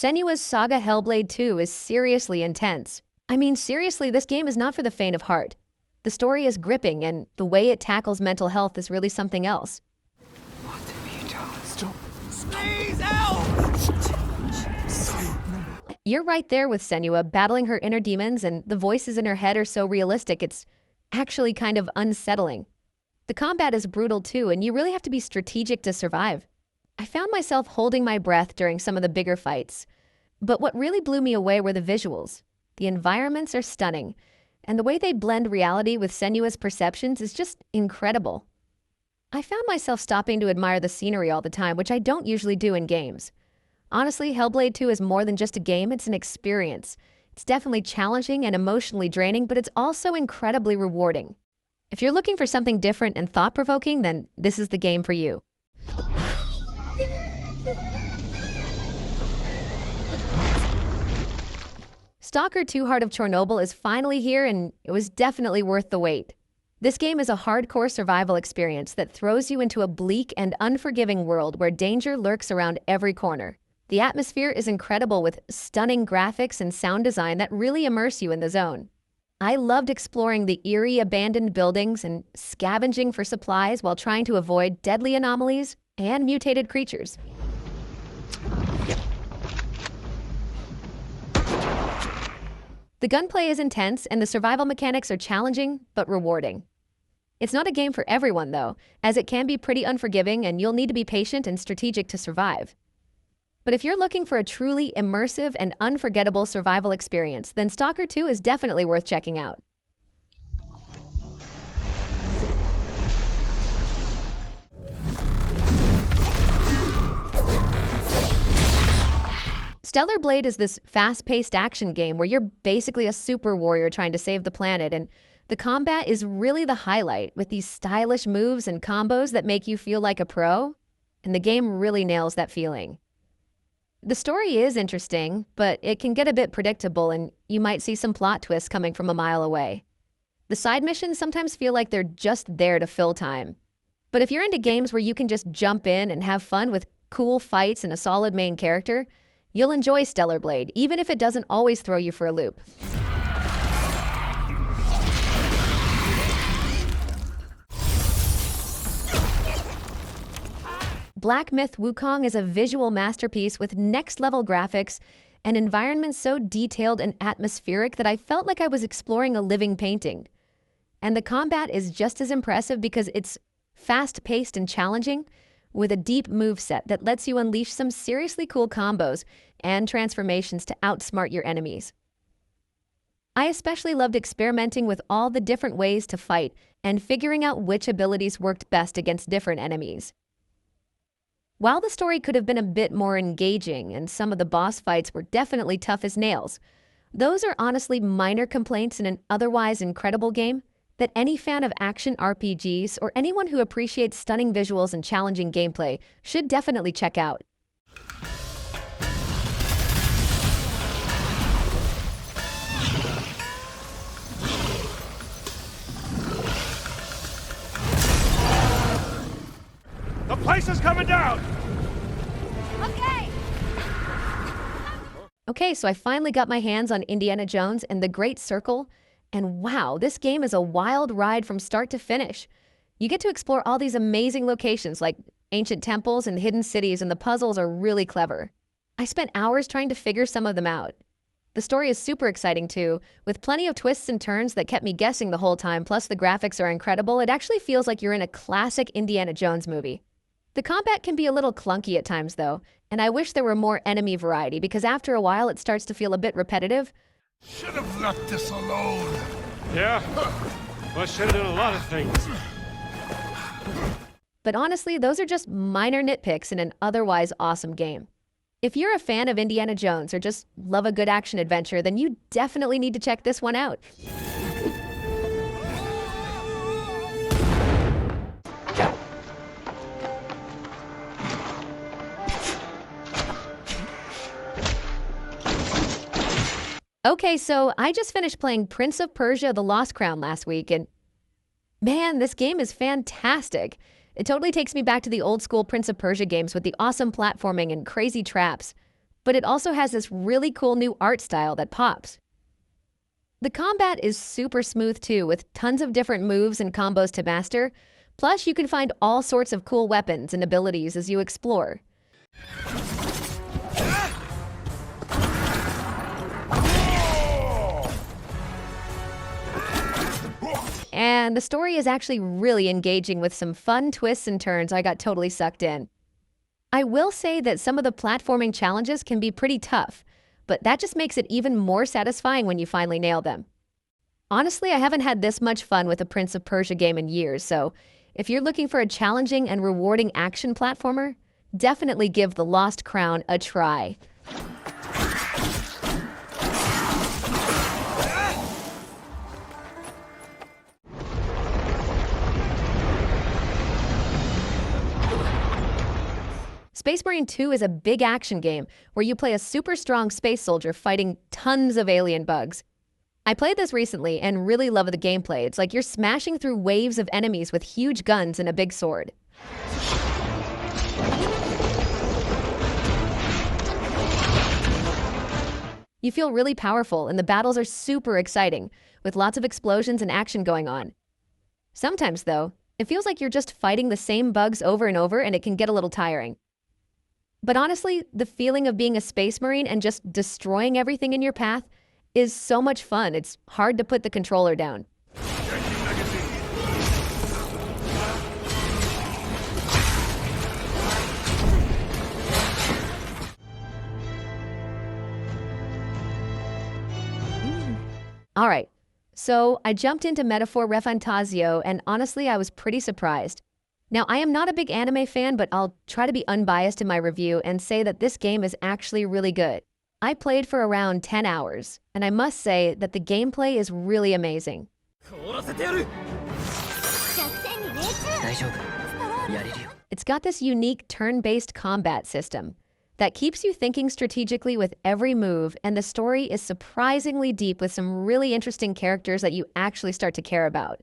Senua's Saga Hellblade 2 is seriously intense. I mean, seriously, this game is not for the faint of heart. The story is gripping, and the way it tackles mental health is really something else. What have you done? Stop. Please help! You're right there with Senua, battling her inner demons, and the voices in her head are so realistic, it's actually kind of unsettling. The combat is brutal too, and you really have to be strategic to survive. I found myself holding my breath during some of the bigger fights. But what really blew me away were the visuals. The environments are stunning, and the way they blend reality with Senua's perceptions is just incredible. I found myself stopping to admire the scenery all the time, which I don't usually do in games. Honestly, Hellblade 2 is more than just a game, it's an experience. It's definitely challenging and emotionally draining, but it's also incredibly rewarding. If you're looking for something different and thought-provoking, then this is the game for you. Stalker 2 Heart of Chernobyl is finally here, and it was definitely worth the wait. This game is a hardcore survival experience that throws you into a bleak and unforgiving world where danger lurks around every corner. The atmosphere is incredible with stunning graphics and sound design that really immerse you in the zone. I loved exploring the eerie abandoned buildings and scavenging for supplies while trying to avoid deadly anomalies and mutated creatures. The gunplay is intense and the survival mechanics are challenging but rewarding. It's not a game for everyone though, as it can be pretty unforgiving and you'll need to be patient and strategic to survive. But if you're looking for a truly immersive and unforgettable survival experience, then Stalker 2 is definitely worth checking out. Stellar Blade is this fast-paced action game where you're basically a super warrior trying to save the planet, and the combat is really the highlight with these stylish moves and combos that make you feel like a pro, and the game really nails that feeling. The story is interesting, but it can get a bit predictable and you might see some plot twists coming from a mile away. The side missions sometimes feel like they're just there to fill time. But if you're into games where you can just jump in and have fun with cool fights and a solid main character, you'll enjoy Stellar Blade, even if it doesn't always throw you for a loop. Black Myth Wukong is a visual masterpiece with next-level graphics and environments so detailed and atmospheric that I felt like I was exploring a living painting. And the combat is just as impressive because it's fast-paced and challenging, with a deep moveset that lets you unleash some seriously cool combos and transformations to outsmart your enemies. I especially loved experimenting with all the different ways to fight and figuring out which abilities worked best against different enemies. While the story could have been a bit more engaging and some of the boss fights were definitely tough as nails, those are honestly minor complaints in an otherwise incredible game that any fan of action RPGs or anyone who appreciates stunning visuals and challenging gameplay should definitely check out. The place is coming down! Okay, so I finally got my hands on Indiana Jones and the Great Circle, and wow, this game is a wild ride from start to finish. You get to explore all these amazing locations like ancient temples and hidden cities, and the puzzles are really clever. I spent hours trying to figure some of them out. The story is super exciting too, with plenty of twists and turns that kept me guessing the whole time, plus the graphics are incredible. It actually feels like you're in a classic Indiana Jones movie. The combat can be a little clunky at times though, and I wish there were more enemy variety because after a while it starts to feel a bit repetitive. Should have left this alone. Yeah? Well, should have done a lot of things. But honestly, those are just minor nitpicks in an otherwise awesome game. If you're a fan of Indiana Jones or just love a good action adventure, then you definitely need to check this one out. Okay, so I just finished playing Prince of Persia: The Lost Crown last week, and man, this game is fantastic. It totally takes me back to the old school Prince of Persia games with the awesome platforming and crazy traps. but it also has this really cool new art style that pops. The combat is super smooth too, with tons of different moves and combos to master. Plus, you can find all sorts of cool weapons and abilities as you explore. And the story is actually really engaging with some fun twists and turns. I got totally sucked in. I will say that some of the platforming challenges can be pretty tough, but that just makes it even more satisfying when you finally nail them. Honestly, I haven't had this much fun with a Prince of Persia game in years, so if you're looking for a challenging and rewarding action platformer, definitely give The Lost Crown a try. Space Marine 2 is a big action game where you play a super strong space soldier fighting tons of alien bugs. I played this recently and really love the gameplay. It's like you're smashing through waves of enemies with huge guns and a big sword. You feel really powerful and the battles are super exciting, with lots of explosions and action going on. Sometimes, though, it feels like you're just fighting the same bugs over and over and it can get a little tiring. But honestly, the feeling of being a Space Marine and just destroying everything in your path is so much fun. It's hard to put the controller down. All right, so I jumped into Metaphor Refantasio, and honestly, I was pretty surprised. Now, I am not a big anime fan, but I'll try to be unbiased in my review and say that this game is actually really good. I played for around 10 hours, and I must say that the gameplay is really amazing. It's got this unique turn-based combat system that keeps you thinking strategically with every move, and the story is surprisingly deep with some really interesting characters that you actually start to care about.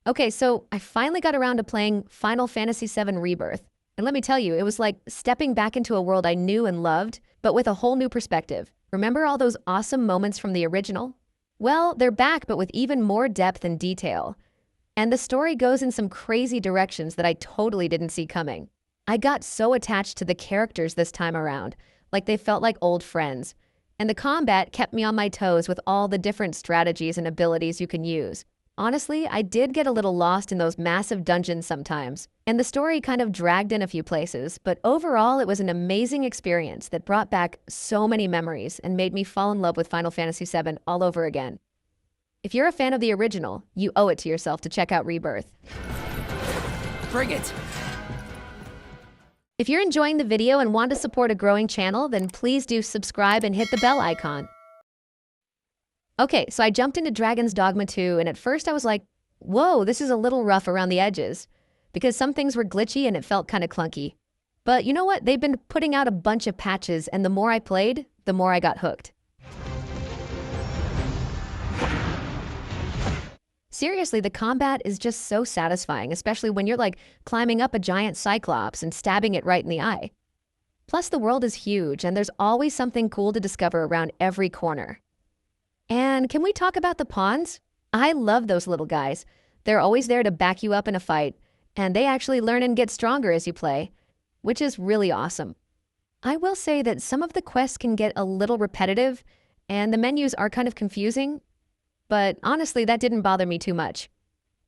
Okay, so I finally got around to playing Final Fantasy VII Rebirth, and let me tell you, it was like stepping back into a world I knew and loved, but with a whole new perspective. Remember all those awesome moments from the original? Well, they're back, but with even more depth and detail. And the story goes in some crazy directions that I totally didn't see coming. I got so attached to the characters this time around, like they felt like old friends. And the combat kept me on my toes with all the different strategies and abilities you can use. Honestly, I did get a little lost in those massive dungeons sometimes, and the story kind of dragged in a few places, but overall it was an amazing experience that brought back so many memories and made me fall in love with Final Fantasy VII all over again. If you're a fan of the original, you owe it to yourself to check out Rebirth. Bring it! If you're enjoying the video and want to support a growing channel, then please do subscribe and hit the bell icon. Okay, so I jumped into Dragon's Dogma 2, and at first I was like, whoa, this is a little rough around the edges, because some things were glitchy and it felt kind of clunky. But you know what? They've been putting out a bunch of patches, and the more I played, the more I got hooked. Seriously, the combat is just so satisfying, especially when you're like climbing up a giant cyclops and stabbing it right in the eye. Plus, the world is huge, and there's always something cool to discover around every corner. And can we talk about the pawns? I love those little guys. They're always there to back you up in a fight, and they actually learn and get stronger as you play, which is really awesome. I will say that some of the quests can get a little repetitive, and the menus are kind of confusing, but honestly, that didn't bother me too much.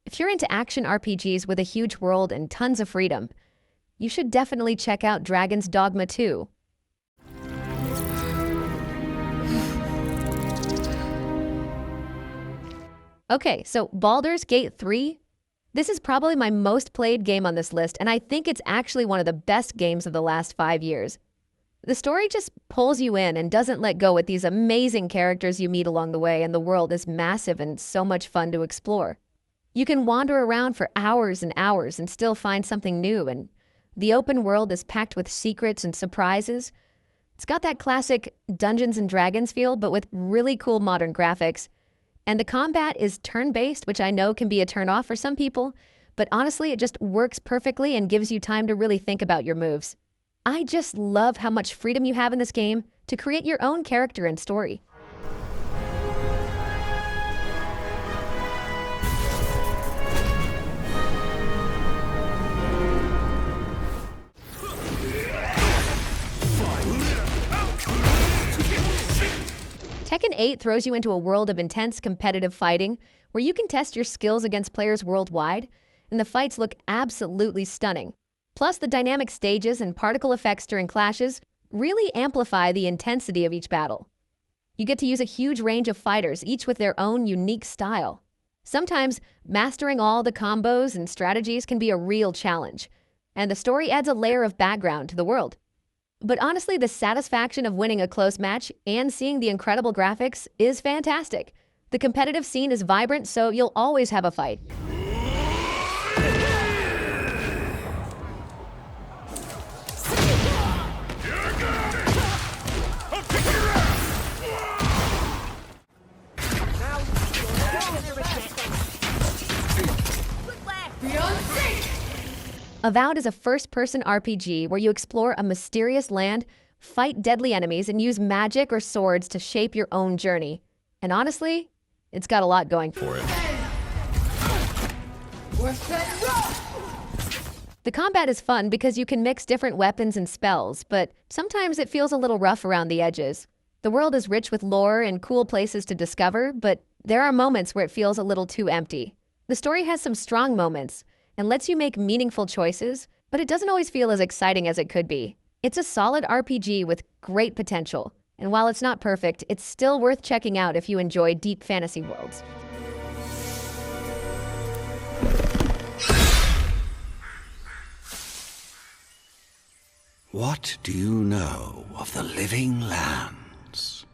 If you're into action RPGs with a huge world and tons of freedom, you should definitely check out Dragon's Dogma 2. Okay, so Baldur's Gate 3. This is probably my most played game on this list, and I think it's actually one of the best games of the last 5 years. The story just pulls you in and doesn't let go with these amazing characters you meet along the way, and the world is massive and so much fun to explore. You can wander around for hours and hours and still find something new, and the open world is packed with secrets and surprises. It's got that classic Dungeons and Dragons feel, but with really cool modern graphics. And the combat is turn-based, which I know can be a turn-off for some people, but honestly, it just works perfectly and gives you time to really think about your moves. I just love how much freedom you have in this game, to create your own character and story. Tekken 8 throws you into a world of intense competitive fighting where you can test your skills against players worldwide, and the fights look absolutely stunning. Plus, the dynamic stages and particle effects during clashes really amplify the intensity of each battle. You get to use a huge range of fighters, each with their own unique style. Sometimes, mastering all the combos and strategies can be a real challenge, and the story adds a layer of background to the world. But honestly, the satisfaction of winning a close match and seeing the incredible graphics is fantastic. The competitive scene is vibrant, so you'll always have a fight. Avowed is a first-person RPG where you explore a mysterious land, fight deadly enemies, and use magic or swords to shape your own journey. And honestly, it's got a lot going for it. The combat is fun because you can mix different weapons and spells, but sometimes it feels a little rough around the edges. The world is rich with lore and cool places to discover, but there are moments where it feels a little too empty. The story has some strong moments and lets you make meaningful choices, but it doesn't always feel as exciting as it could be. It's a solid RPG with great potential, and while it's not perfect, it's still worth checking out if you enjoy deep fantasy worlds. What do you know of the living lands?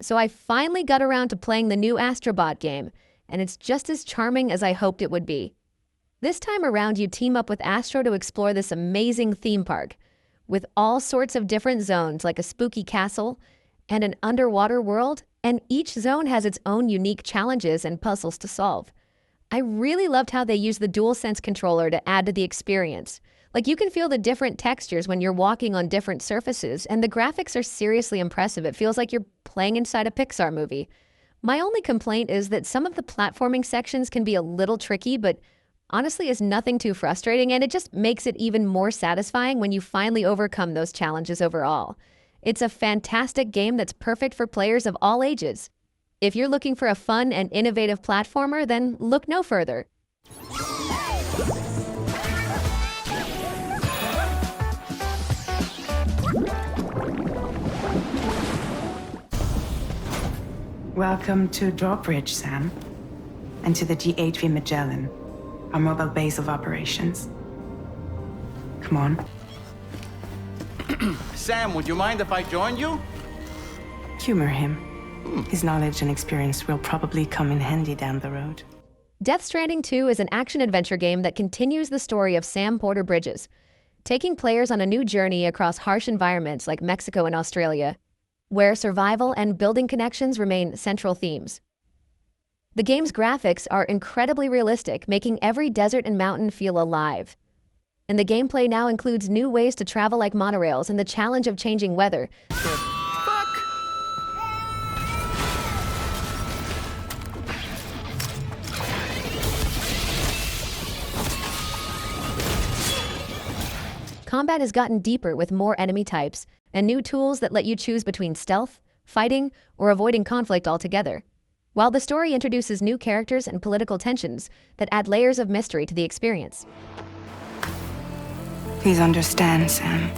So I finally got around to playing the new Astrobot game, and it's just as charming as I hoped it would be. This time around, you team up with Astro to explore this amazing theme park, with all sorts of different zones like a spooky castle and an underwater world, and each zone has its own unique challenges and puzzles to solve. I really loved how they used the DualSense controller to add to the experience. Like, you can feel the different textures when you're walking on different surfaces, and the graphics are seriously impressive. It feels like you're playing inside a Pixar movie. My only complaint is that some of the platforming sections can be a little tricky, but honestly is nothing too frustrating, and it just makes it even more satisfying when you finally overcome those challenges overall. It's a fantastic game that's perfect for players of all ages. If you're looking for a fun and innovative platformer, then look no further. Welcome to Drawbridge, Sam, and to the GHV Magellan, our mobile base of operations. Come on. Sam, would you mind if I joined you? Humor him. His knowledge and experience will probably come in handy down the road. Death Stranding 2 is an action-adventure game that continues the story of Sam Porter Bridges, taking players on a new journey across harsh environments like Mexico and Australia, where survival and building connections remain central themes. The game's graphics are incredibly realistic, making every desert and mountain feel alive. And the gameplay now includes new ways to travel like monorails and the challenge of changing weather. Combat has gotten deeper with more enemy types and new tools that let you choose between stealth, fighting, or avoiding conflict altogether. While the story introduces new characters and political tensions that add layers of mystery to the experience. Please understand, Sam.